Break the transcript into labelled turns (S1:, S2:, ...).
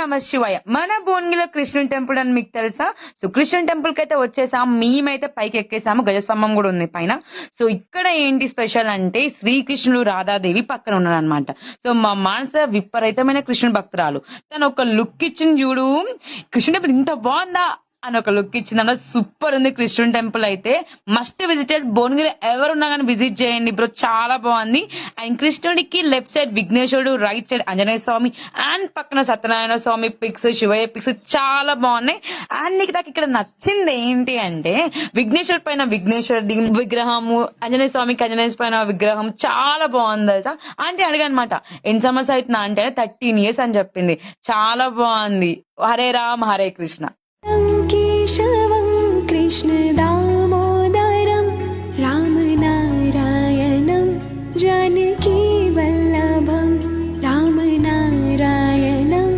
S1: నమ శివాయ. మన భువనగిరిలో కృష్ణుని టెంపుల్ అని మీకు తెలుసా? సో కృష్ణుని టెంపుల్ కి అయితే వచ్చేసాం. మేమైతే పైకి ఎక్కేసాము. గజస్తంభం కూడా ఉంది పైన. సో ఇక్కడ ఏంటి స్పెషల్ అంటే శ్రీకృష్ణుడు రాధాదేవి పక్కన ఉన్నారనమాట. సో మా మానస విపరీతమైన కృష్ణుని భక్తురాలు. తను ఒక లుక్ ఇచ్చింది చూడు, కృష్ణుని టెంపుల్ ఇంత బాగుందా అని ఒక లుక్ ఇచ్చిందన్న. సూపర్ ఉంది కృష్ణుని టెంపుల్ అయితే. Must visited. భువనగిరి ఎవరున్నా కానీ విజిట్ చేయండి బ్రో, చాలా బాగుంది. అండ్ కృష్ణుడికి లెఫ్ట్ సైడ్ విఘ్నేశ్వరుడు, right side Anjaneya Swami, and పక్కన సత్యనారాయణ స్వామి పిక్స్, శివయ్య పిక్స్ చాలా బాగున్నాయి. అండ్ నాకు ఇక్కడ నచ్చింది ఏంటి అంటే విఘ్నేశ్వర్ పైన విఘ్నేశ్వరుడి విగ్రహము, ఆంజనేయ స్వామికి ఆంజనేయ పైన విగ్రహం చాలా బాగుంది తెలుసా. అంటే అడిగానమాట ఎన్ని సంవత్సరాలు అవుతుందా అంటే 13 years అని చెప్పింది. చాలా బాగుంది. హరే రామ్ హరే కృష్ణ.
S2: केशवं कृष्णदा